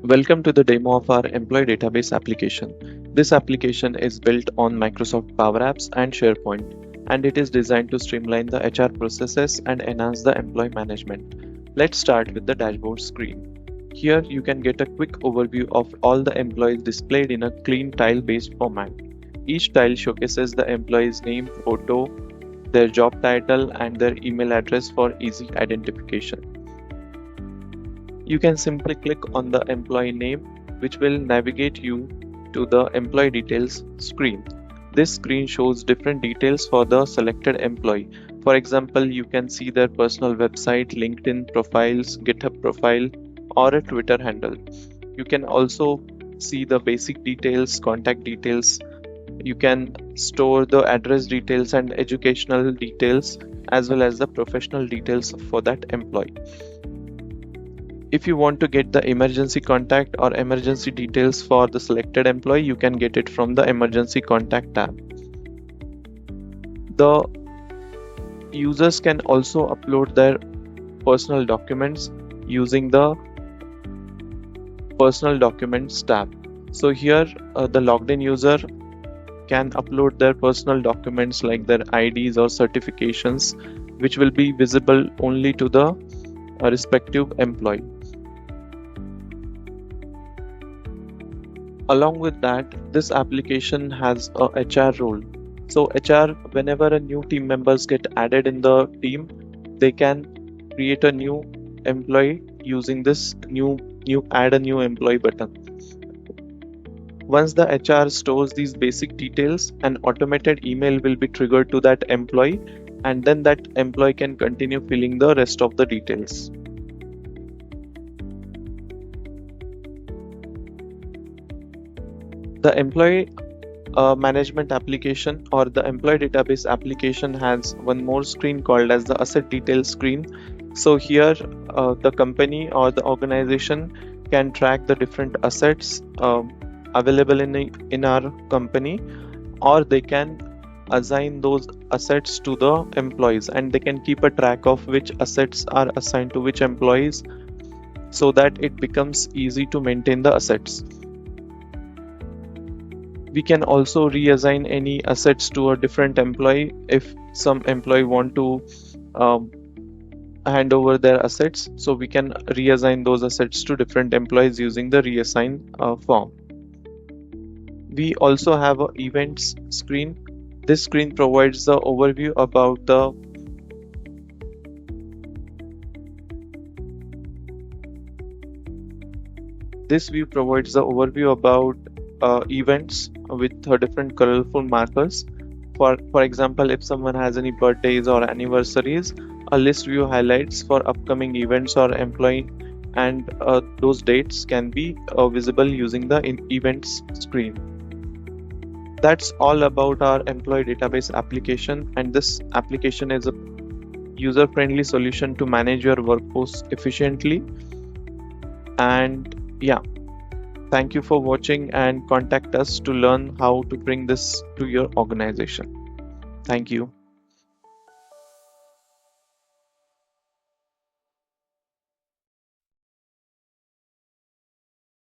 Welcome to the demo of our employee database application. This application is built on Microsoft PowerApps and SharePoint, and it is designed to streamline the HR processes and enhance the employee management. Let's start with the dashboard screen. Here you can get a quick overview of all the employees displayed in a clean tile-based format. Each tile showcases the employee's name, photo, their job title, and their email address for easy identification. You can simply click on the employee name, which will navigate you to the employee details screen. This screen shows different details for the selected employee. For example, you can see their personal website, LinkedIn profiles, GitHub profile, or a Twitter handle. You can also see the basic details, contact details. You can store the address details and educational details, as well as the professional details for that employee. If you want to get the emergency contact or emergency details for the selected employee, you can get it from the emergency contact tab. The users can also upload their personal documents using the personal documents tab. So here the logged in user can upload their personal documents like their IDs or certifications, which will be visible only to the respective employee. Along with that, this application has a HR role. So HR, whenever a new team members get added in the team, they can create a new employee using this new add a new employee button. Once the HR stores these basic details, an automated email will be triggered to that employee, and then that employee can continue filling the rest of the details. The employee management application or the employee database application has one more screen called as the asset details screen. So here the company or the organization can track the different assets available in our company, or they can assign those assets to the employees, and they can keep a track of which assets are assigned to which employees, so that it becomes easy to maintain the assets. We can also reassign any assets to a different employee if some employee want to hand over their assets. So we can reassign those assets to different employees using the reassign form. We also have an events screen. This screen provides the overview about the events with different colorful markers. For example, if someone has any birthdays or anniversaries, a list view highlights for upcoming events or employee, and those dates can be visible using the events screen. That's all about our employee database application, and this application is a user-friendly solution to manage your workforce efficiently. And yeah, thank you for watching, and contact us to learn how to bring this to your organization. Thank you.